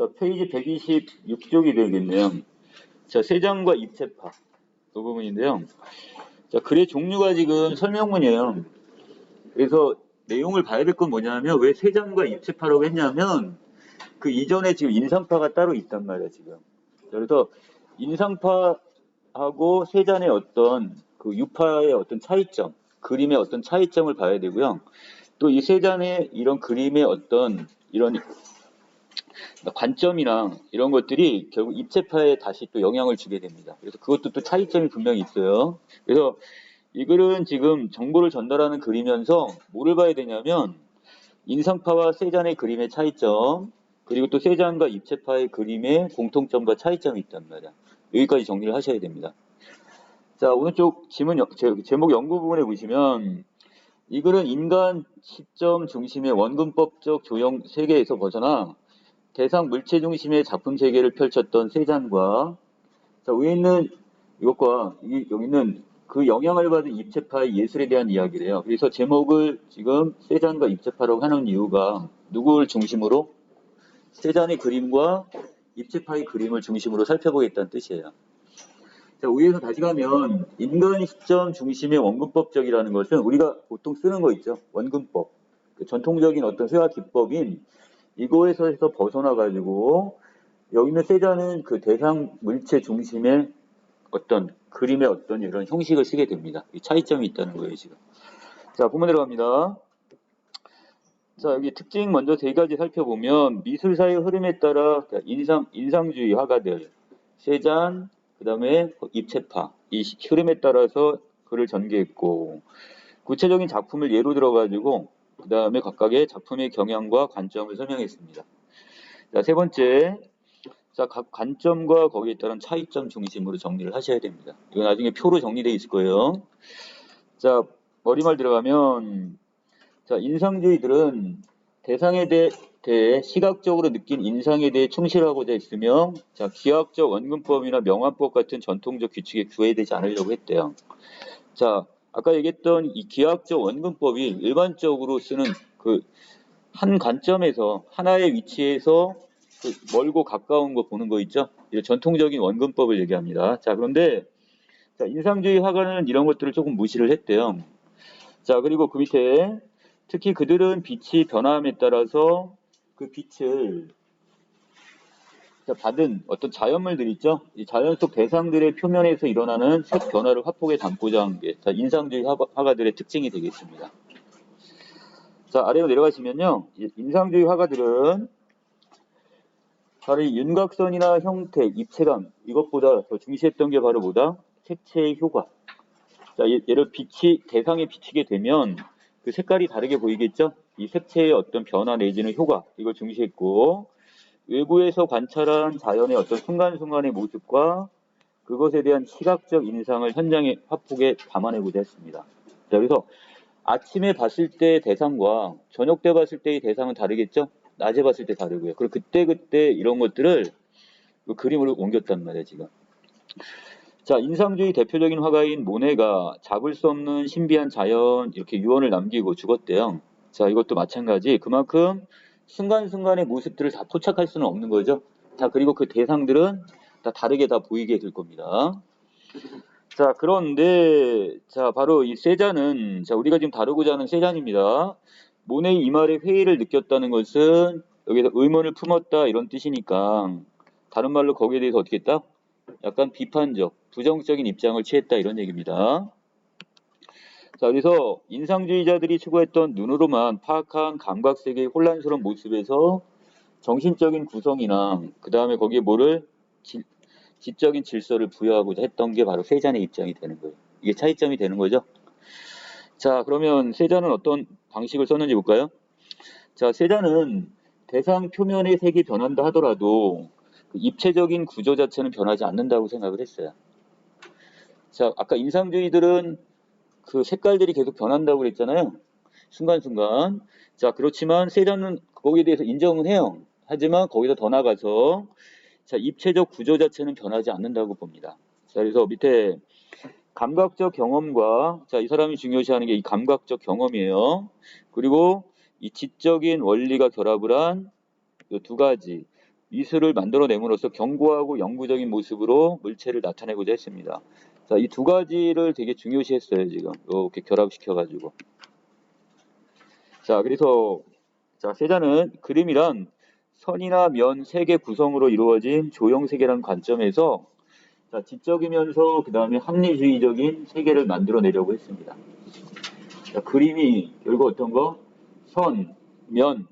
자, 페이지 126쪽이 되겠네요. 자, 세장과 입체파. 그 부분인데요. 자, 글의 종류가 지금 설명문이에요. 그래서 내용을 봐야 될 건 뭐냐면, 왜 세장과 입체파라고 했냐면, 그 이전에 지금 인상파가 따로 있단 말이야, 지금. 자, 그래서 인상파하고 세잔의 어떤 그 유파의 어떤 차이점, 그림의 어떤 차이점을 봐야 되고요. 또 이 세잔의 이런 그림의 어떤 이런 관점이나 이런 것들이 결국 입체파에 다시 또 영향을 주게 됩니다. 그래서 그것도 또 차이점이 분명히 있어요. 그래서 이 글은 지금 정보를 전달하는 글이면서 뭐를 봐야 되냐면 인상파와 세잔의 그림의 차이점, 그리고 또 세잔과 입체파의 그림의 공통점과 차이점이 있단 말이야. 여기까지 정리를 하셔야 됩니다. 자, 오른쪽 지문 제목 연구 부분에 보시면 이 글은 인간 시점 중심의 원근법적 조형 세계에서 벗어나 대상 물체 중심의 작품 세계를 펼쳤던 세잔과, 자, 위에 있는 이것과 여기 있는 그 영향을 받은 입체파의 예술에 대한 이야기래요. 그래서 제목을 지금 세잔과 입체파라고 하는 이유가 누구를 중심으로? 세잔의 그림과 입체파의 그림을 중심으로 살펴보겠다는 뜻이에요. 자, 위에서 다시 가면 인간 시점 중심의 원근법적이라는 것은 우리가 보통 쓰는 거 있죠. 원근법. 그 전통적인 어떤 회화 기법인 이거에서 해서 벗어나가지고 여기 있는 세자는 그 대상 물체 중심의 어떤 그림의 어떤 이런 형식을 쓰게 됩니다. 이 차이점이 있다는 거예요, 지금. 자, 본문 들어갑니다. 자, 여기 특징 먼저 세 가지 살펴보면 미술사의 흐름에 따라 인상주의 화가들, 세잔, 그 다음에 입체파, 이 흐름에 따라서 글을 전개했고 구체적인 작품을 예로 들어가지고 그 다음에 각각의 작품의 경향과 관점을 설명했습니다. 자, 세 번째, 자, 각 관점과 거기에 따른 차이점 중심으로 정리를 하셔야 됩니다. 이거 나중에 표로 정리되어 있을 거예요. 자, 머리말 들어가면, 자, 인상주의들은 대상에 대해 시각적으로 느낀 인상에 대해 충실하고자 했으며, 자, 기하학적 원근법이나 명화법 같은 전통적 규칙에 구애되지 않으려고 했대요. 자, 아까 얘기했던 이 기하학적 원근법이 일반적으로 쓰는 그 한 관점에서 하나의 위치에서 그 멀고 가까운 거 보는 거 있죠? 전통적인 원근법을 얘기합니다. 자, 그런데 자, 인상주의 화가는 이런 것들을 조금 무시를 했대요. 자, 그리고 그 밑에 특히 그들은 빛이 변함에 따라서 그 빛을 받은 어떤 자연물들 있죠? 이 자연 속 대상들의 표면에서 일어나는 색 변화를 화폭에 담고자 한 게 인상주의 화가들의 특징이 되겠습니다. 자, 아래로 내려가시면요. 인상주의 화가들은 바로 이 윤곽선이나 형태, 입체감 이것보다 더 중시했던 게 바로 뭐다? 색채의 효과. 자, 얘를 대상에 비치게 되면 그 색깔이 다르게 보이겠죠? 이 색채의 어떤 변화 내지는 효과 이걸 중시했고 외부에서 관찰한 자연의 어떤 순간순간의 모습과 그것에 대한 시각적 인상을 현장의 화폭에 담아내고자 했습니다. 자, 그래서 아침에 봤을 때의 대상과 저녁 때 봤을 때의 대상은 다르겠죠? 낮에 봤을 때 다르고요. 그리고 그때 이런 것들을 그 그림으로 옮겼단 말이에요, 지금. 자, 인상주의 대표적인 화가인 모네가 잡을 수 없는 신비한 자연 이렇게 유언을 남기고 죽었대요. 자, 이것도 마찬가지. 그만큼 순간순간의 모습들을 다 포착할 수는 없는 거죠. 자, 그리고 그 대상들은 다 다르게 다 보이게 될 겁니다. 자, 그런데 자, 바로 이 세잔은 자, 우리가 지금 다루고자 하는 세잔입니다. 모네의 이 말에 회의를 느꼈다는 것은 여기서 의문을 품었다 이런 뜻이니까 다른 말로 거기에 대해서 어떻게 했다? 약간 비판적, 부정적인 입장을 취했다 이런 얘기입니다. 자, 그래서 인상주의자들이 추구했던 눈으로만 파악한 감각세계의 혼란스러운 모습에서 정신적인 구성이나 그 다음에 거기에 뭐를 지적인 질서를 부여하고자 했던 게 바로 세잔의 입장이 되는 거예요. 이게 차이점이 되는 거죠. 자, 그러면 세잔은 어떤 방식을 썼는지 볼까요? 자, 세잔은 대상 표면의 색이 변한다 하더라도 그 입체적인 구조 자체는 변하지 않는다고 생각을 했어요. 자, 아까 인상주의들은 그 색깔들이 계속 변한다고 그랬잖아요. 순간순간. 자, 그렇지만 세잔은 거기에 대해서 인정은 해요. 하지만 거기서 더 나가서 자, 입체적 구조 자체는 변하지 않는다고 봅니다. 자, 그래서 밑에 감각적 경험과 자, 이 사람이 중요시하는 게 이 감각적 경험이에요. 그리고 이 지적인 원리가 결합을 한 두 가지 미술을 만들어냄으로써 견고하고 영구적인 모습으로 물체를 나타내고자 했습니다. 자, 이 두 가지를 되게 중요시했어요, 지금. 이렇게 결합시켜가지고. 자, 그래서, 자, 세자는 그림이란 선이나 면, 색의 구성으로 이루어진 조형 세계라는 관점에서 자, 지적이면서 그 다음에 합리주의적인 세계를 만들어내려고 했습니다. 자, 그림이 결국 어떤 거? 선, 면,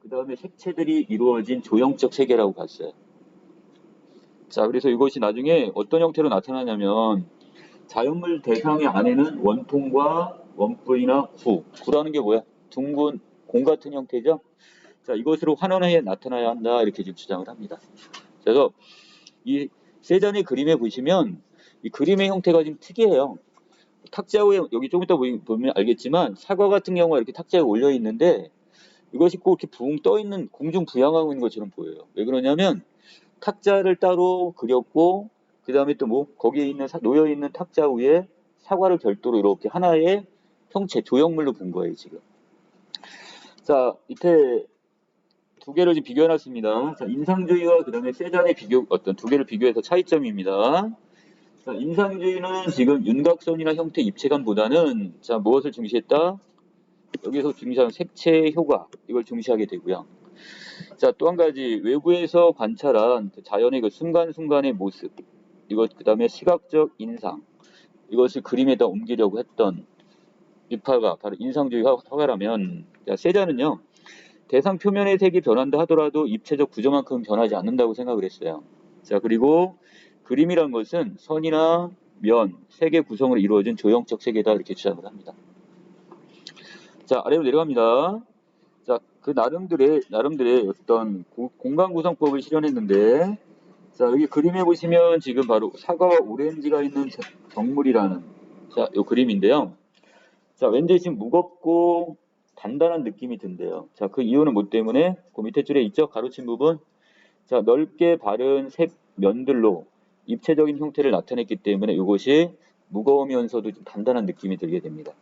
그 다음에 색채들이 이루어진 조형적 세계라고 봤어요. 자, 그래서 이것이 나중에 어떤 형태로 나타나냐면 자연물 대상의 안에는 원통과 원뿔이나 구라는 게 뭐야? 둥근 공 같은 형태죠? 자, 이것으로 환원해 나타나야 한다 이렇게 지금 주장을 합니다. 그래서 이 세잔의 그림에 보시면 이 그림의 형태가 좀 특이해요. 탁자 위에 여기 좀 이따 보면 알겠지만 사과 같은 경우가 이렇게 탁자에 올려 있는데 이것이 꼭 이렇게 붕 떠 있는 공중 부양하고 있는 것처럼 보여요. 왜 그러냐면 탁자를 따로 그렸고 그 다음에 또 뭐 거기에 있는 놓여 있는 탁자 위에 사과를 별도로 이렇게 하나의 형체 조형물로 본 거예요 지금. 자, 밑에 두 개를 지금 비교해놨습니다. 자, 인상주의와 그 다음에 세잔의 비교 어떤 두 개를 비교해서 차이점입니다. 자, 인상주의는 지금 윤곽선이나 형태 입체감보다는 자 무엇을 중시했다? 여기서 중시하는 색채 효과 이걸 중시하게 되고요. 자, 또 한 가지 외부에서 관찰한 자연의 그 순간순간의 모습 이것 그 다음에 시각적 인상 이것을 그림에다 옮기려고 했던 유파가 바로 인상주의 화가라면 자, 세자는요 대상 표면의 색이 변한다 하더라도 입체적 구조만큼 변하지 않는다고 생각을 했어요. 자, 그리고 그림이란 것은 선이나 면, 색의 구성으로 이루어진 조형적 세계다 이렇게 주장을 합니다. 자, 아래로 내려갑니다. 자, 그 나름들의 어떤 공간 구성법을 실현했는데 자, 여기 그림에 보시면 지금 바로 사과와 오렌지가 있는 정물이라는 자, 요 그림인데요. 자, 왠지 지금 무겁고 단단한 느낌이 든대요. 자, 그 이유는 뭐 때문에? 그 밑에 줄에 있죠? 가로친 부분. 자, 넓게 바른 색 면들로 입체적인 형태를 나타냈기 때문에 이것이 무거우면서도 좀 단단한 느낌이 들게 됩니다.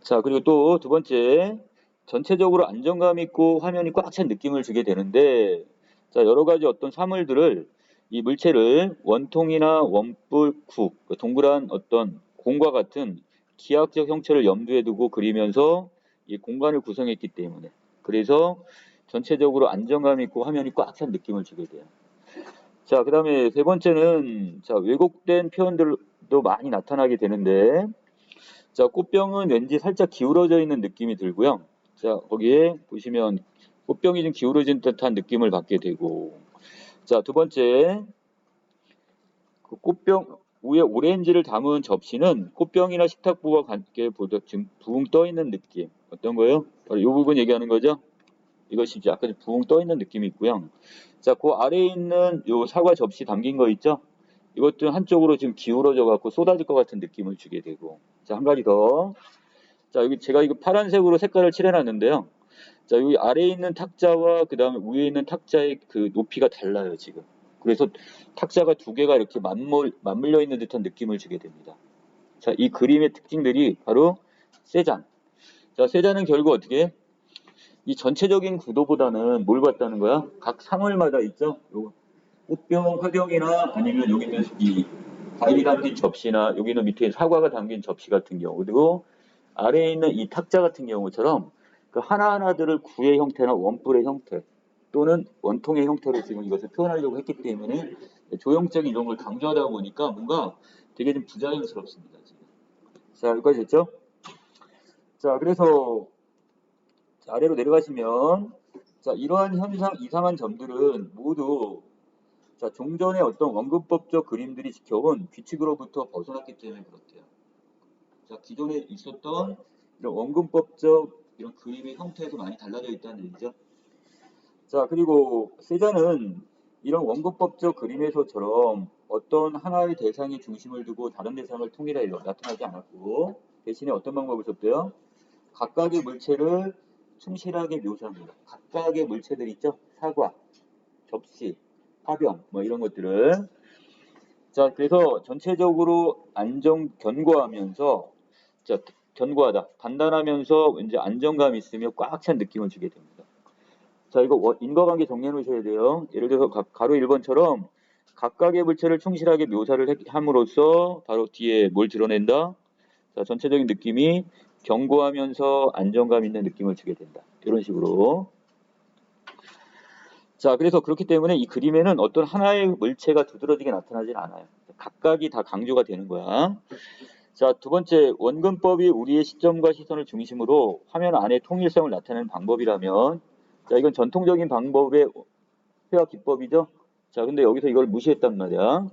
자, 그리고 또 두 번째, 전체적으로 안정감 있고 화면이 꽉 찬 느낌을 주게 되는데, 자, 여러 가지 어떤 사물들을 이 물체를 원통이나 원뿔, 동그란 어떤 공과 같은 기하학적 형체를 염두에 두고 그리면서 이 공간을 구성했기 때문에 그래서 전체적으로 안정감 있고 화면이 꽉 찬 느낌을 주게 돼요. 자, 그 다음에 세 번째는 자, 왜곡된 표현들도 많이 나타나게 되는데 자, 꽃병은 왠지 살짝 기울어져 있는 느낌이 들고요. 자, 거기에 보시면 꽃병이 좀 기울어진 듯한 느낌을 받게 되고 자, 두 번째 그 꽃병 위에 오렌지를 담은 접시는 꽃병이나 식탁보와 함께 보다 지금 붕 떠 있는 느낌 어떤 거예요? 바로 이 부분 얘기하는 거죠. 이것이 이제 아까 붕 떠 있는 느낌이 있고요. 자, 그 아래에 있는 요 사과 접시 담긴 거 있죠? 이것도 한쪽으로 지금 기울어져 갖고 쏟아질 것 같은 느낌을 주게 되고. 자, 한 가지 더. 자, 여기 제가 이거 파란색으로 색깔을 칠해놨는데요. 자, 여기 아래에 있는 탁자와 그 다음에 위에 있는 탁자의 그 높이가 달라요, 지금. 그래서 탁자가 두 개가 이렇게 맞물려 있는 듯한 느낌을 주게 됩니다. 자, 이 그림의 특징들이 바로 세잔. 자, 세잔은 결국 어떻게? 이 전체적인 구도보다는 뭘 봤다는 거야? 각 사물마다 있죠? 요 꽃병 화경이나 아니면 여기는 이 과일이 담긴 접시나 여기는 밑에 사과가 담긴 접시 같은 경우 그리고 아래에 있는 이 탁자 같은 경우처럼 그 하나하나들을 구의 형태나 원뿔의 형태 또는 원통의 형태로 지금 이것을 표현하려고 했기 때문에 조형적인 이런 걸 강조하다 보니까 뭔가 되게 좀 부자연스럽습니다. 지금. 자, 여기까지 됐죠? 자, 그래서 아래로 내려가시면 자, 이러한 현상 이상한 점들은 모두 자, 종전의 어떤 원근법적 그림들이 지켜온 규칙으로부터 벗어났기 때문에 그렇대요. 자, 기존에 있었던 이런 원근법적 이런 그림의 형태에서 많이 달라져 있다는 얘기죠. 자, 그리고 세자는 이런 원근법적 그림에서처럼 어떤 하나의 대상의 중심을 두고 다른 대상을 통일해 나타나지 않았고 대신에 어떤 방법을 썼대요? 각각의 물체를 충실하게 묘사합니다. 각각의 물체들 있죠? 사과, 접시, 화병 뭐 이런 것들을 자, 그래서 전체적으로 견고하면서 견고하다, 단단하면서 왠지 안정감 있으며 꽉 찬 느낌을 주게 됩니다. 자, 이거 인과관계 정리해 놓으셔야 돼요. 예를 들어서 가로 1번처럼 각각의 물체를 충실하게 묘사를 함으로써 바로 뒤에 뭘 드러낸다? 자, 전체적인 느낌이 견고하면서 안정감 있는 느낌을 주게 된다. 이런 식으로. 자, 그래서 그렇기 때문에 이 그림에는 어떤 하나의 물체가 두드러지게 나타나진 않아요. 각각이 다 강조가 되는 거야. 자, 두 번째, 원근법이 우리의 시점과 시선을 중심으로 화면 안에 통일성을 나타내는 방법이라면, 자, 이건 전통적인 방법의 회화 기법이죠. 자, 근데 여기서 이걸 무시했단 말이야.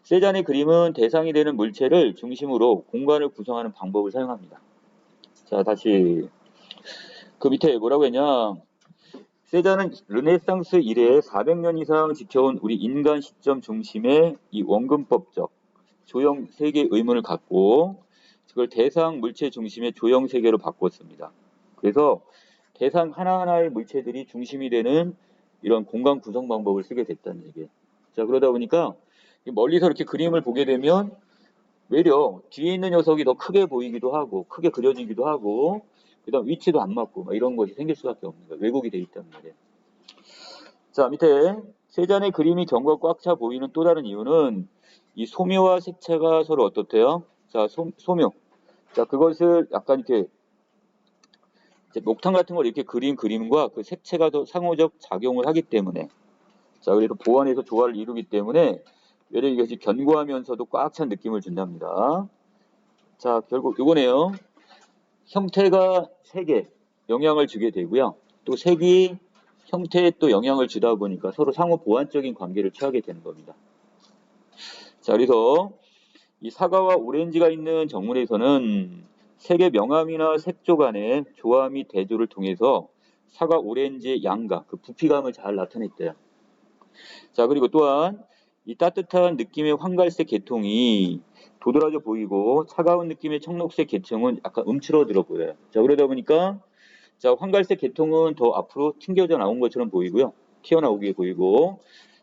세잔의 그림은 대상이 되는 물체를 중심으로 공간을 구성하는 방법을 사용합니다. 자, 다시 그 밑에 뭐라고 했냐? 세잔은 르네상스 이래에 400년 이상 지켜온 우리 인간 시점 중심의 이 원근법적 조형 세계 의문을 갖고 그걸 대상 물체 중심의 조형 세계로 바꿨습니다. 그래서 대상 하나하나의 물체들이 중심이 되는 이런 공간 구성 방법을 쓰게 됐다는 얘기예요. 자, 그러다 보니까 멀리서 이렇게 그림을 보게 되면 외려 뒤에 있는 녀석이 더 크게 보이기도 하고 크게 그려지기도 하고 그다음 위치도 안 맞고 막 이런 것이 생길 수밖에 없는 거예요. 왜곡이 돼 있단 말이에요. 자, 밑에 세 잔의 그림이 경과 꽉 차 보이는 또 다른 이유는 이 소묘와 색채가 서로 어떻대요? 자, 소묘. 자, 그것을 약간 이렇게 녹탕 같은 걸 이렇게 그린 그림과 그 색채가 더 상호적 작용을 하기 때문에 자, 그래서 보완해서 조화를 이루기 때문에 외려 이것이 견고하면서도 꽉 찬 느낌을 준답니다. 자, 결국 이거네요. 형태가 색에 영향을 주게 되고요. 또 색이 형태에 또 영향을 주다 보니까 서로 상호 보완적인 관계를 취하게 되는 겁니다. 자, 그래서 이 사과와 오렌지가 있는 정문에서는 색의 명암이나 색조 간의 조화 및 대조를 통해서 사과 오렌지의 양과 그 부피감을 잘 나타냈대요. 자, 그리고 또한 이 따뜻한 느낌의 황갈색 계통이 도드라져 보이고 차가운 느낌의 청록색 계통은 약간 움츠러들어 보여요. 자, 그러다 보니까 자, 황갈색 계통은 더 앞으로 튕겨져 나온 것처럼 보이고요. 튀어나오게 보이고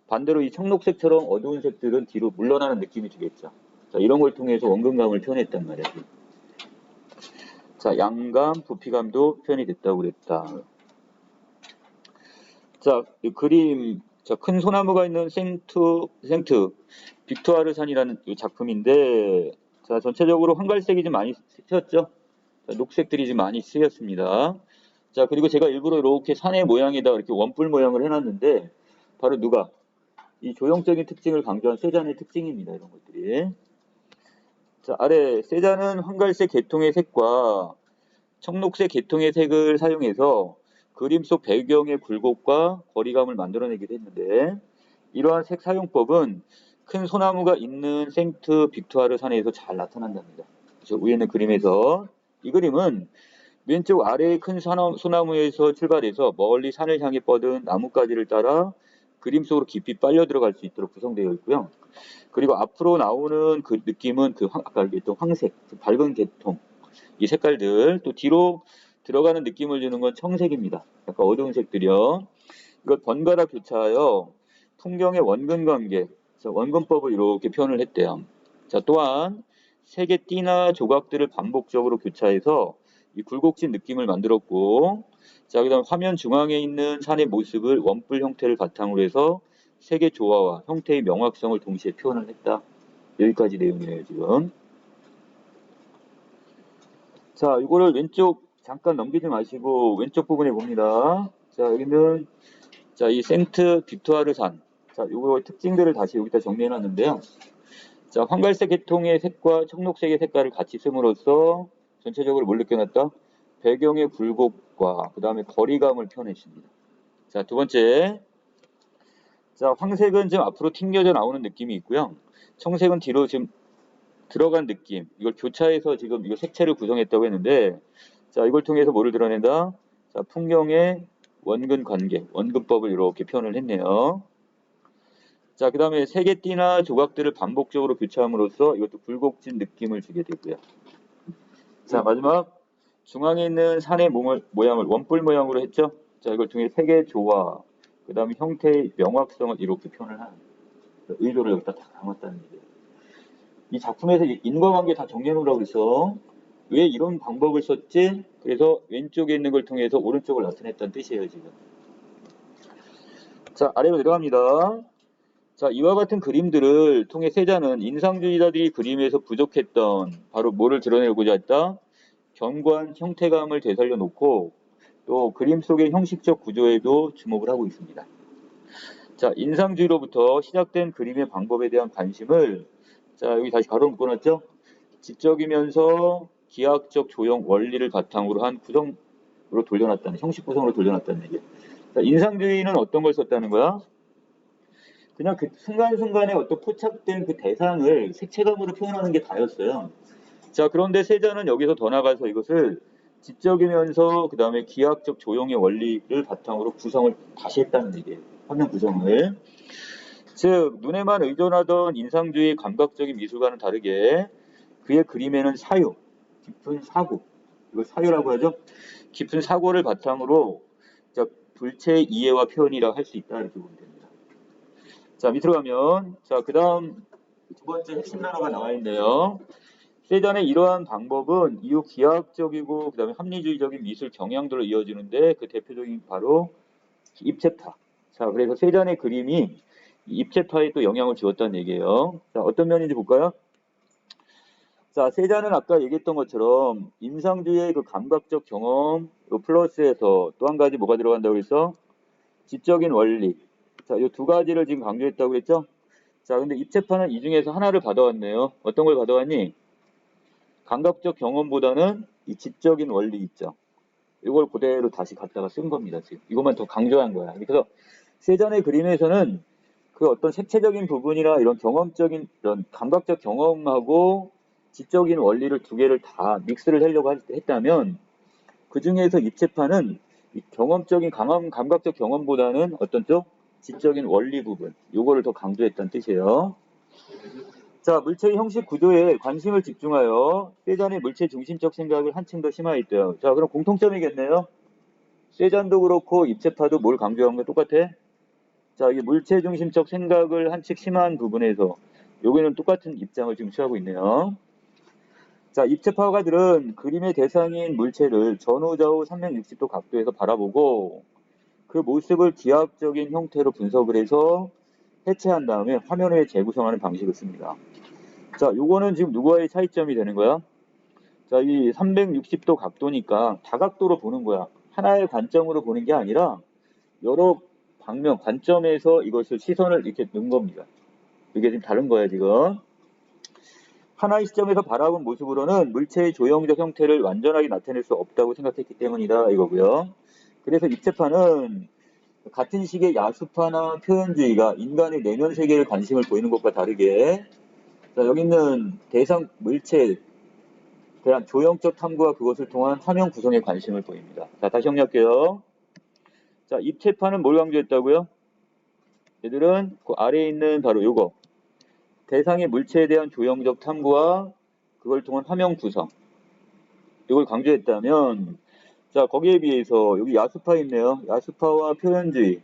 반대로 이 청록색처럼 어두운 색들은 뒤로 물러나는 느낌이 주겠죠. 자, 이런 걸 통해서 원근감을 표현했단 말이에요. 자, 양감, 부피감도 표현이 됐다고 그랬다. 자, 이 그림, 자, 큰 소나무가 있는 빅토아르산이라는 이 작품인데, 자, 전체적으로 황갈색이 좀 많이 쓰였죠? 자, 녹색들이 좀 많이 쓰였습니다. 자, 그리고 제가 일부러 이렇게 산의 모양에다 이렇게 원뿔 모양을 해놨는데, 바로 누가? 이 조형적인 특징을 강조한 세잔의 특징입니다. 이런 것들이. 자, 아래 세잔은 황갈색 계통의 색과 청록색 계통의 색을 사용해서 그림 속 배경의 굴곡과 거리감을 만들어내기도 했는데 이러한 색 사용법은 큰 소나무가 있는 생트 빅토아르 산에서 잘 나타난답니다. 저 위에 있는 그림에서 이 그림은 왼쪽 아래의 큰 소나무에서 출발해서 멀리 산을 향해 뻗은 나뭇가지를 따라 그림 속으로 깊이 빨려 들어갈 수 있도록 구성되어 있고요. 그리고 앞으로 나오는 그 느낌은 아까 얘기했던 황색, 그 밝은 계통, 이 색깔들, 또 뒤로 들어가는 느낌을 주는 건 청색입니다. 약간 어두운 색들이요. 이걸 번갈아 교차하여 풍경의 원근 관계, 원근법을 이렇게 표현을 했대요. 자, 또한 색의 띠나 조각들을 반복적으로 교차해서 이 굴곡진 느낌을 만들었고, 자, 그다음 화면 중앙에 있는 산의 모습을 원뿔 형태를 바탕으로 해서 색의 조화와 형태의 명확성을 동시에 표현을 했다. 여기까지 내용이에요, 지금. 자, 이거를 왼쪽 잠깐 넘기지 마시고 왼쪽 부분에 봅니다. 자, 여기는 자, 이 생트 빅토아르 산. 자, 요거 특징들을 다시 여기다 정리해 놨는데요. 자, 황갈색 계통의 색과 청록색의 색깔을 같이 씀으로써 전체적으로 뭘 느껴놨다? 배경의 굴곡과 그 다음에 거리감을 표현했습니다. 자, 두 번째. 자, 황색은 지금 앞으로 튕겨져 나오는 느낌이 있고요. 청색은 뒤로 지금 들어간 느낌. 이걸 교차해서 지금 이거 색채를 구성했다고 했는데, 자, 이걸 통해서 뭐를 드러낸다? 자, 풍경의 원근 관계, 원근법을 이렇게 표현을 했네요. 자, 그 다음에 색의 띠나 조각들을 반복적으로 교차함으로써 이것도 굴곡진 느낌을 주게 되고요. 자, 마지막 중앙에 있는 산의 모양을 원뿔 모양으로 했죠. 자, 이걸 통해 색의 조화, 그 다음에 형태의 명확성을 이렇게 표현을 하는 의도를 여기다 다 담았다는 얘기예요. 이 작품에서 인과관계 다 정리해놓으라고 해서 왜 이런 방법을 썼지? 그래서 왼쪽에 있는 걸 통해서 오른쪽을 나타냈다는 뜻이에요, 지금. 자, 아래로 내려갑니다. 자, 이와 같은 그림들을 통해 세자는 인상주의자들이 그림에서 부족했던 바로 뭐를 드러내고자 했다? 견고한 형태감을 되살려 놓고 또 그림 속의 형식적 구조에도 주목을 하고 있습니다. 자, 인상주의로부터 시작된 그림의 방법에 대한 관심을 자, 여기 다시 가로 묶어놨죠? 지적이면서 기하학적 조형 원리를 바탕으로 한 구성으로 돌려놨다는, 형식 구성으로 돌려놨다는 얘기예요. 자, 인상주의는 어떤 걸 썼다는 거야? 그냥 그 순간순간에 어떤 포착된 그 대상을 색채감으로 표현하는 게 다였어요. 자, 그런데 세자는 여기서 더 나가서 이것을 지적이면서 그 다음에 기하학적 조형의 원리를 바탕으로 구성을 다시 했다는 얘기예요. 화면 구성을. 즉 눈에만 의존하던 인상주의 감각적인 미술과는 다르게 그의 그림에는 사유, 깊은 사고, 이걸 사유라고 하죠. 깊은 사고를 바탕으로 자, 불체의 이해와 표현이라 할 수 있다 이렇게 보면 됩니다. 자, 밑으로 가면 자, 그 다음 두 번째 핵심 단어가 나와 있네요. 세잔의 이러한 방법은 이후 기하학적이고 그 다음에 합리주의적인 미술 경향들로 이어지는데 그 대표적인 바로 입체파. 자, 그래서 세잔의 그림이 입체파에 또 영향을 주었다는 얘기예요. 자, 어떤 면인지 볼까요? 자, 세잔은 아까 얘기했던 것처럼 인상주의의 그 감각적 경험 플러스에서 또 한 가지 뭐가 들어간다고 그랬어? 지적인 원리. 자, 이 두 가지를 지금 강조했다고 그랬죠? 자, 근데 입체파는 이 중에서 하나를 받아왔네요. 어떤 걸 받아왔니? 감각적 경험보다는 이 지적인 원리 있죠. 이걸 그대로 다시 갖다가 쓴 겁니다. 지금 이것만 더 강조한 거야. 그래서 세잔의 그림에서는 그 어떤 색채적인 부분이나 이런 경험적인 이런 감각적 경험하고 지적인 원리를 두 개를 다 믹스를 하려고 했다면 그 중에서 입체파는 이 경험적인 감각적 경험보다는 어떤 쪽 지적인 원리 부분 요거를 더 강조했다는 뜻이에요. 자, 물체의 형식 구조에 관심을 집중하여 세잔의 물체 중심적 생각을 한층 더 심화했대요. 자, 그럼 공통점이겠네요. 세잔도 그렇고 입체파도 뭘 강조한 거 똑같아? 자, 이게 물체 중심적 생각을 한층 심화한 부분에서 여기는 똑같은 입장을 지금 취하고 있네요. 자, 입체파 화가들은 그림의 대상인 물체를 전후좌우 360도 각도에서 바라보고 그 모습을 기하학적인 형태로 분석을 해서 해체한 다음에 화면 위에 재구성하는 방식을 씁니다. 자, 요거는 지금 누구와의 차이점이 되는 거야? 자, 이 360도 각도니까 다각도로 보는 거야. 하나의 관점으로 보는 게 아니라 여러 방면, 관점에서 이것을 시선을 이렇게 넣은 겁니다. 이게 지금 다른 거야, 지금. 하나의 시점에서 바라본 모습으로는 물체의 조형적 형태를 완전하게 나타낼 수 없다고 생각했기 때문이다, 이거고요. 그래서 입체파는 같은 식의 야수파나 표현주의가 인간의 내면 세계를 관심을 보이는 것과 다르게 자, 여기 있는 대상 물체에 대한 조형적 탐구와 그것을 통한 화면 구성에 관심을 보입니다. 자, 다시 정리할게요. 자, 입체파는 뭘 강조했다고요? 얘들은 그 아래에 있는 바로 요거 대상의 물체에 대한 조형적 탐구와 그걸 통한 화면 구성 이걸 강조했다면 자, 거기에 비해서 여기 야수파 있네요. 야수파와 표현주의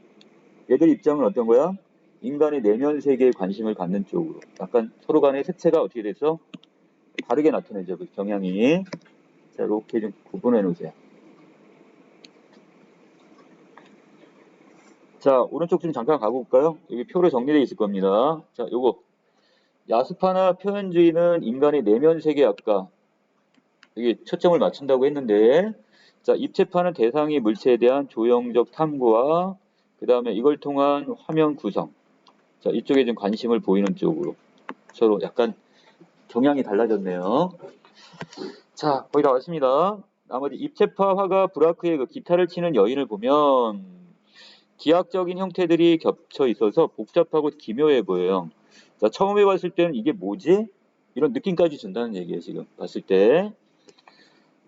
얘들 입장은 어떤 거야? 인간의 내면 세계에 관심을 갖는 쪽으로 약간 서로 간의 색채가 어떻게 돼서 다르게 나타내죠. 그 경향이. 자, 이렇게 좀 구분해 놓으세요. 자, 오른쪽 좀 잠깐 가볼까요? 여기 표로 정리되어 있을 겁니다. 자, 요거. 야수파나 표현주의는 인간의 내면 세계 아까 여기 초점을 맞춘다고 했는데, 자, 입체파는 대상의 물체에 대한 조형적 탐구와 그 다음에 이걸 통한 화면 구성. 자, 이쪽에 좀 관심을 보이는 쪽으로 서로 약간 경향이 달라졌네요. 자, 거의 다 왔습니다. 나머지 입체파 화가 브라크의 그 기타를 치는 여인을 보면 기하학적인 형태들이 겹쳐 있어서 복잡하고 기묘해 보여요. 자, 처음에 봤을 때는 이게 뭐지? 이런 느낌까지 준다는 얘기예요, 지금 봤을 때.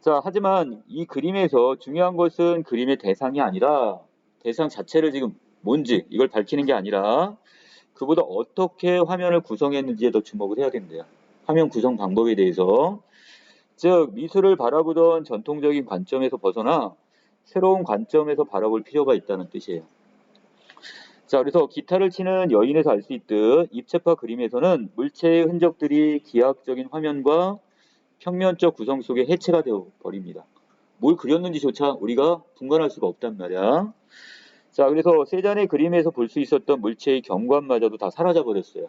자, 하지만 이 그림에서 중요한 것은 그림의 대상이 아니라 대상 자체를 지금 뭔지 이걸 밝히는 게 아니라 그보다 어떻게 화면을 구성했는지에 더 주목을 해야 된대요. 화면 구성 방법에 대해서. 즉 미술을 바라보던 전통적인 관점에서 벗어나 새로운 관점에서 바라볼 필요가 있다는 뜻이에요. 자, 그래서 기타를 치는 여인에서 알 수 있듯 입체파 그림에서는 물체의 흔적들이 기하학적인 화면과 평면적 구성 속에 해체가 되어 버립니다. 뭘 그렸는지조차 우리가 분간할 수가 없단 말이야. 자, 그래서 세잔의 그림에서 볼 수 있었던 물체의 경관마저도 다 사라져 버렸어요.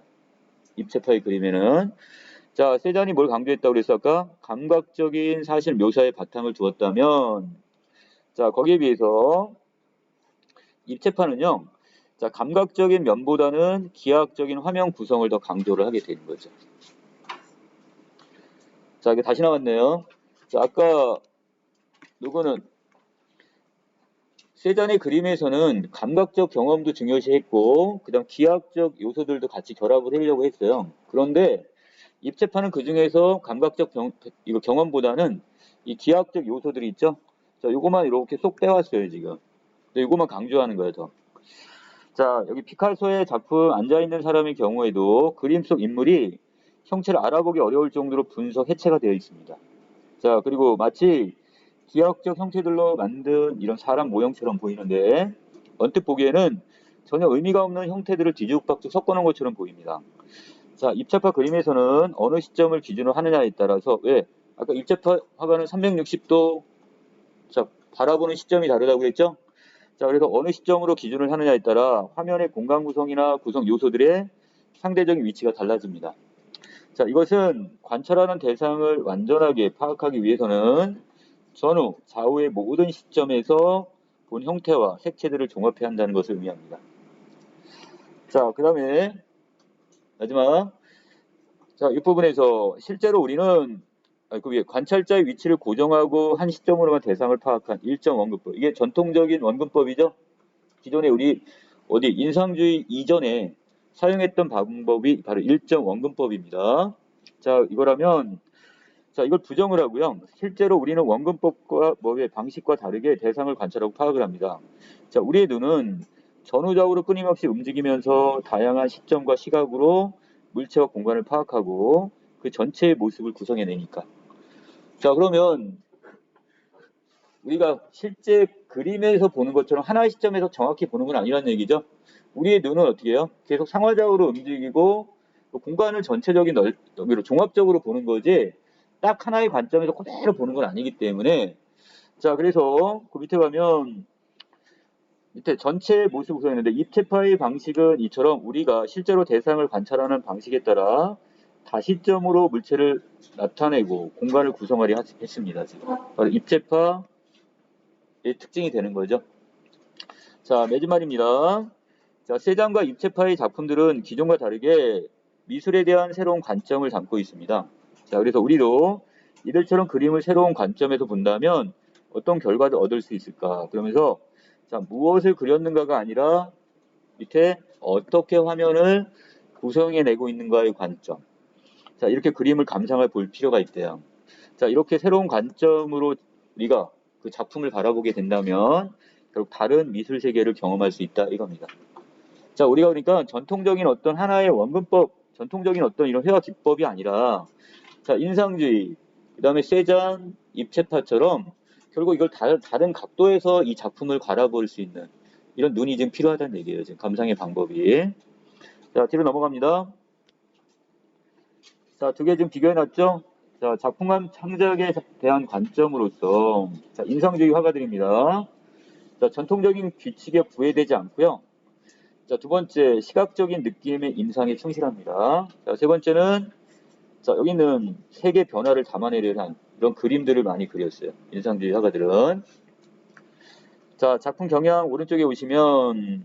입체파의 그림에는. 자, 세잔이 뭘 강조했다고 그랬어 아까? 감각적인 사실 묘사에 바탕을 두었다면, 자, 거기에 비해서 입체파는요, 자, 감각적인 면보다는 기하학적인 화면 구성을 더 강조를 하게 되는 거죠. 자, 이게 다시 나왔네요. 자, 아까 누구는 세잔의 그림에서는 감각적 경험도 중요시했고, 그다음 기하학적 요소들도 같이 결합을 하려고 했어요. 그런데 입체파는 그 중에서 감각적 이거 경험보다는 이 기하학적 요소들이 있죠. 자, 요거만 이렇게 쏙 빼왔어요 지금. 근데 요거만 강조하는 거예요 더. 자, 여기 피카소의 작품 앉아있는 사람의 경우에도 그림 속 인물이 형체를 알아보기 어려울 정도로 분석 해체가 되어 있습니다. 자, 그리고 마치 기하학적 형태들로 만든 이런 사람 모형처럼 보이는데 언뜻 보기에는 전혀 의미가 없는 형태들을 뒤죽박죽 섞어놓은 것처럼 보입니다. 자, 입체파 그림에서는 어느 시점을 기준으로 하느냐에 따라서 왜? 아까 입체파 화가는 360도 자, 바라보는 시점이 다르다고 했죠? 자, 그래서 어느 시점으로 기준을 하느냐에 따라 화면의 공간 구성이나 구성 요소들의 상대적인 위치가 달라집니다. 자, 이것은 관찰하는 대상을 완전하게 파악하기 위해서는 전후, 좌우의 모든 시점에서 본 형태와 색채들을 종합해야 한다는 것을 의미합니다. 자, 그 다음에 마지막 자, 이 부분에서 실제로 우리는 그 위에 관찰자의 위치를 고정하고 한 시점으로만 대상을 파악한 일정 원근법. 이게 전통적인 원근법이죠. 기존에 우리 어디 인상주의 이전에 사용했던 방법이 바로 일정 원근법입니다. 자, 이거라면 자, 이걸 부정을 하고요. 실제로 우리는 원근법과 뭐의 방식과 다르게 대상을 관찰하고 파악을 합니다. 자, 우리의 눈은 전후좌우로 끊임없이 움직이면서 다양한 시점과 시각으로 물체와 공간을 파악하고 그 전체의 모습을 구성해내니까. 자, 그러면 우리가 실제 그림에서 보는 것처럼 하나의 시점에서 정확히 보는 건 아니라는 얘기죠. 우리의 눈은 어떻게 해요? 계속 상하좌우로 움직이고 공간을 전체적인 넓이로 종합적으로 보는 거지 딱 하나의 관점에서 그대로 보는 건 아니기 때문에 자, 그래서 그 밑에 가면 밑에 전체 모습 구성했는데 입체파의 방식은 이처럼 우리가 실제로 대상을 관찰하는 방식에 따라 다시점으로 물체를 나타내고 공간을 구성하려 했습니다. 지금. 바로 입체파의 특징이 되는 거죠. 자, 매주말입니다. 자, 세잔과 입체파의 작품들은 기존과 다르게 미술에 대한 새로운 관점을 담고 있습니다. 자, 그래서 우리도 이들처럼 그림을 새로운 관점에서 본다면 어떤 결과를 얻을 수 있을까? 그러면서 자, 무엇을 그렸는가가 아니라 밑에 어떻게 화면을 구성해내고 있는가의 관점. 자, 이렇게 그림을 감상해 볼 필요가 있대요. 자, 이렇게 새로운 관점으로 우리가 그 작품을 바라보게 된다면 결국 다른 미술 세계를 경험할 수 있다 이겁니다. 자, 우리가 그러니까 전통적인 어떤 하나의 원근법, 전통적인 어떤 이런 회화 기법이 아니라 자, 인상주의, 그 다음에 세잔, 입체파처럼 결국 이걸 다른 각도에서 이 작품을 바라볼 수 있는 이런 눈이 지금 필요하다는 얘기예요. 지금 감상의 방법이. 자, 뒤로 넘어갑니다. 자, 두 개 지금 비교해놨죠? 자, 작품감 창작에 대한 관점으로서 자, 인상주의 화가들입니다. 자, 전통적인 규칙에 구애되지 않고요. 자, 두 번째, 시각적인 느낌의 인상에 충실합니다. 자, 세 번째는 자, 여기는 세계 변화를 담아내려 한 이런 그림들을 많이 그렸어요. 인상주의 화가들은. 자, 작품 경향 오른쪽에 오시면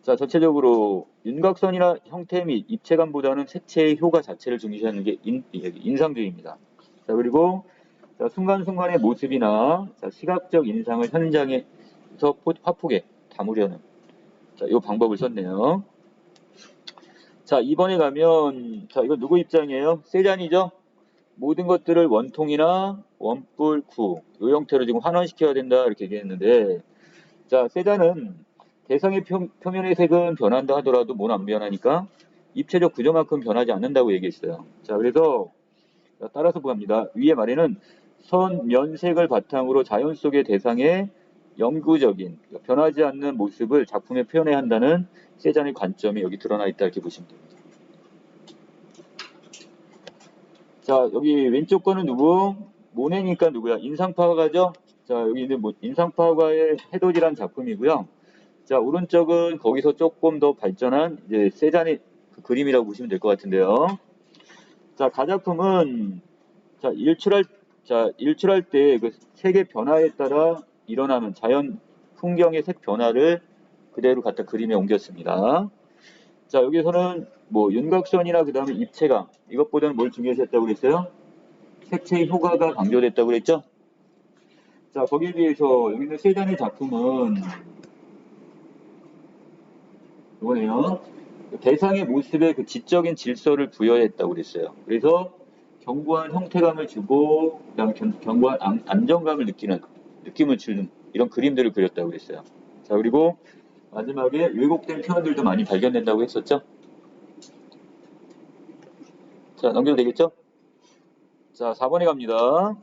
자, 전체적으로 윤곽선이나 형태 및 입체감보다는 색채의 효과 자체를 중시하는 게 인상주의입니다. 자, 그리고 자, 순간순간의 모습이나 자, 시각적 인상을 현장에서 화폭에 담으려는 자, 이 방법을 썼네요. 자, 이번에 가면 자, 이거 누구 입장이에요? 세잔이죠? 모든 것들을 원통이나 원뿔, 구, 이 형태로 지금 환원시켜야 된다 이렇게 얘기했는데 자, 세잔은 대상의 표면의 색은 변한다 하더라도 뭔 안 변하니까 입체적 구조만큼 변하지 않는다고 얘기했어요. 자, 그래서 따라서 보합니다. 위의 말에는 선, 면색을 바탕으로 자연 속의 대상의 영구적인 변하지 않는 모습을 작품에 표현해야 한다는 세잔의 관점이 여기 드러나 있다 이렇게 보시면 됩니다. 자, 여기 왼쪽 거는 누구? 모네니까 누구야? 인상파가죠? 자, 여기 있는 인상파가의 해돋이란 작품이고요. 자, 오른쪽은 거기서 조금 더 발전한 이제 세잔의 그 그림이라고 보시면 될 것 같은데요. 자, 가작품은 일출할 때 그 색의 변화에 따라 일어나는 자연 풍경의 색 변화를 그대로 갖다 그림에 옮겼습니다. 자, 여기서는 뭐 윤곽선이나 그 다음에 입체감 이것보다는 뭘 중요시했다고 그랬어요? 색채의 효과가 강조됐다고 그랬죠? 자, 거기에 비해서 여기 있는 세잔의 작품은 이거네요. 대상의 모습에 그 지적인 질서를 부여했다고 그랬어요. 그래서 견고한 형태감을 주고 그다음에 견고한 안정감을 느낌을 주는 이런 그림들을 그렸다고 그랬어요. 자, 그리고 마지막에 왜곡된 표현들도 많이 발견된다고 했었죠. 자, 넘겨도 되겠죠? 자, 4번에 갑니다.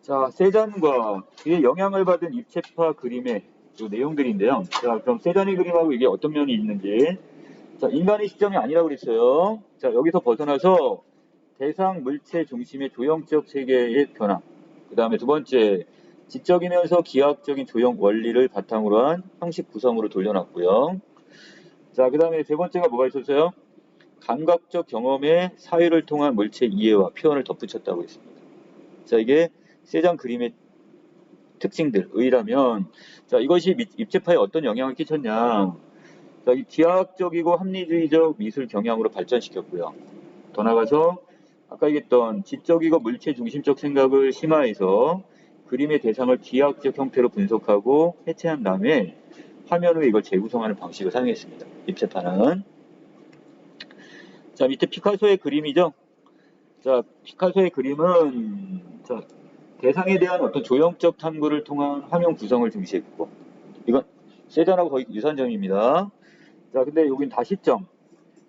자, 세잔과 이에 영향을 받은 입체파 그림의 그 내용들인데요. 자, 그럼 세잔의 그림하고 이게 어떤 면이 있는지. 자, 인간의 시점이 아니라고 그랬어요. 자, 여기서 벗어나서 대상 물체 중심의 조형적 세계의 변화. 그 다음에 두 번째, 지적이면서 기하학적인 조형 원리를 바탕으로 한 형식 구성으로 돌려놨고요. 자, 그 다음에 세 번째가 뭐가 있었어요? 감각적 경험에 사유를 통한 물체 이해와 표현을 덧붙였다고 했습니다. 자, 이게 세장 그림의 특징들, 의라면, 자, 이것이 입체파에 어떤 영향을 끼쳤냐. 자, 이 기하학적이고 합리주의적 미술 경향으로 발전시켰고요. 더 나아가서 아까 얘기했던 지적이고 물체 중심적 생각을 심화해서 그림의 대상을 기하학적 형태로 분석하고 해체한 다음에 화면 위에 이걸 재구성하는 방식을 사용했습니다. 입체파는. 자, 밑에 피카소의 그림이죠. 자, 피카소의 그림은 자, 대상에 대한 어떤 조형적 탐구를 통한 화면 구성을 중시했고, 이건 세잔하고 거의 유사한 점입니다. 자, 근데 여긴 다시점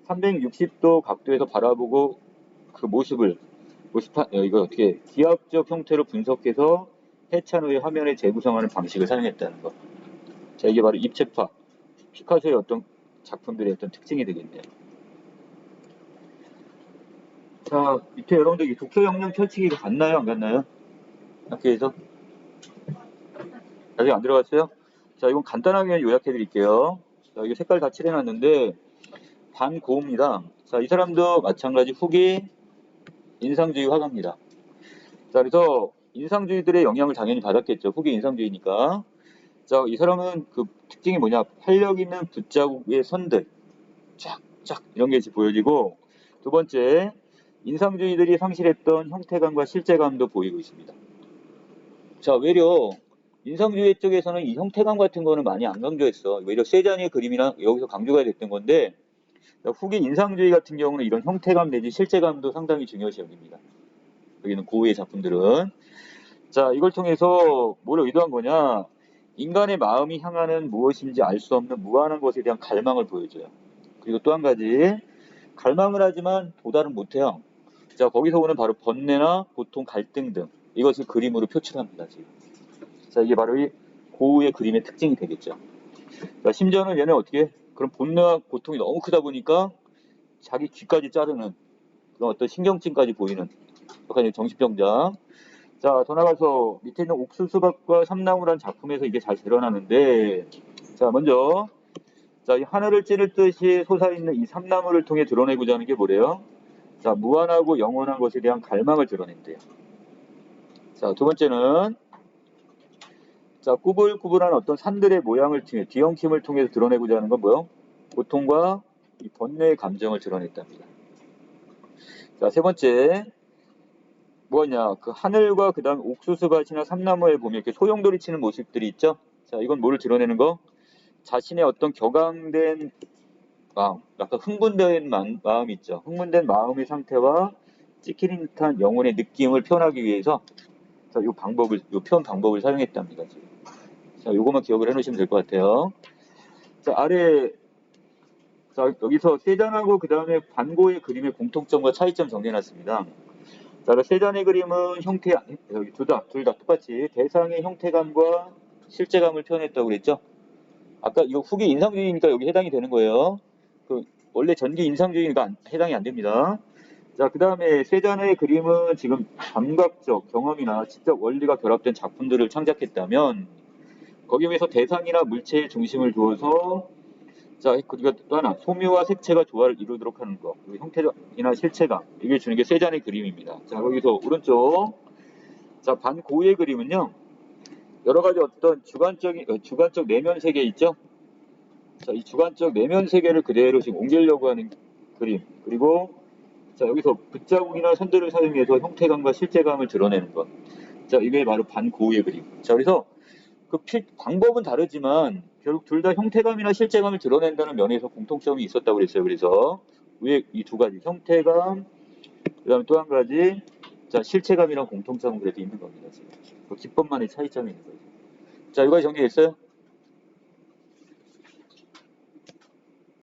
360도 각도에서 바라보고 그 이거 어떻게 기하학적 형태로 분석해서 해찬 후에 화면에 재구성하는 방식을 사용했다는 거. 자, 이게 바로 입체파, 피카소의 어떤 작품들의 어떤 특징이 되겠네요. 자, 밑에 여러분들 독서역량 펼치기가 갔나요? 안 갔나요? 학교에서? 아직 안 들어갔어요? 자, 이건 간단하게 요약해 드릴게요. 자, 이게 색깔 다 칠해놨는데, 반고입니다. 자, 이 사람도 마찬가지 후기 인상주의 화가입니다. 자, 그래서 인상주의들의 영향을 당연히 받았겠죠. 후기 인상주의니까. 자, 이 사람은 그 특징이 뭐냐? 활력 있는 붓자국의 선들, 쫙쫙 이런 게 보여지고, 두 번째, 인상주의들이 상실했던 형태감과 실제감도 보이고 있습니다. 자, 외려 인상주의 쪽에서는 이 형태감 같은 거는 많이 안 강조했어. 외려 세잔의 그림이나 여기서 강조가 됐던 건데, 후기 인상주의 같은 경우는 이런 형태감 내지 실제감도 상당히 중요시 여깁니다. 여기는 고흐의 작품들은. 자, 이걸 통해서 뭘 의도한 거냐? 인간의 마음이 향하는 무엇인지 알 수 없는 무한한 것에 대한 갈망을 보여줘요. 그리고 또 한 가지, 갈망을 하지만 도달은 못해요. 자, 거기서 오는 바로 번뇌나 고통, 갈등 등 이것을 그림으로 표출합니다. 지금. 자, 이게 바로 이 고흐의 그림의 특징이 되겠죠. 자, 심지어는 얘는 어떻게 그런 번뇌와 고통이 너무 크다 보니까 자기 귀까지 자르는 그런 어떤 신경증까지 보이는 약간 정신병자. 자, 더 나가서 밑에 있는 옥수수밭과 삼나무라는 작품에서 이게 잘 드러나는데, 자, 먼저, 자, 이 하늘을 찌를 듯이 솟아있는 이 삼나무를 통해 드러내고자 하는 게 뭐래요? 자, 무한하고 영원한 것에 대한 갈망을 드러낸대요. 자, 두 번째는, 자, 꾸불꾸불한 어떤 산들의 모양을 통해, 뒤엉킴을 통해서 드러내고자 하는 건 뭐요? 고통과 이 번뇌의 감정을 드러냈답니다. 자, 세 번째, 뭐냐, 그 하늘과 그 다음 옥수수밭이나 삼나무에 보면 이렇게 소용돌이 치는 모습들이 있죠? 자, 이건 뭐를 드러내는 거? 자신의 어떤 격앙된 마음, 약간 흥분된 마음이 있죠. 흥분된 마음의 상태와 찌키는 듯한 영혼의 느낌을 표현하기 위해서 자, 요 표현 방법을 사용했답니다. 지금. 자, 요것만 기억을 해 놓으시면 될 것 같아요. 자, 자, 여기서 세잔하고 그 다음에 반고의 그림의 공통점과 차이점 정리해 놨습니다. 자, 세잔의 그림은 여기 둘 다 똑같이 대상의 형태감과 실제감을 표현했다고 그랬죠? 아까 이거 후기 인상주의니까 여기 해당이 되는 거예요. 원래 전기 인상주의니까 해당이 안 됩니다. 자, 그 다음에 세잔의 그림은 지금 감각적 경험이나 지적 원리가 결합된 작품들을 창작했다면 거기에 비해서 대상이나 물체의 중심을 두어서 자, 그리고 또 하나 소묘와 색채가 조화를 이루도록 하는 거. 그리고 형태이나 실체감 이게 주는 게 세 잔의 그림입니다. 자, 거기서 오른쪽 자, 반고의 그림은요. 여러 가지 어떤 주관적 내면 세계 있죠? 자, 이 주관적 내면 세계를 그대로 지금 옮기려고 하는 그림. 그리고 자, 여기서 붓자국이나 선들을 사용해서 형태감과 실제감을 드러내는 것. 자, 이게 바로 반고의 그림. 자, 그래서 방법은 다르지만 결국 둘 다 형태감이나 실제감을 드러낸다는 면에서 공통점이 있었다고 그랬어요. 그래서 위에 이 두 가지 형태감, 그다음에 또 한 가지 자, 실체감이랑 공통점은 그래도 있는 겁니다. 지금. 그 기법만의 차이점이 있는 거죠. 자, 여기까지 정리됐어요?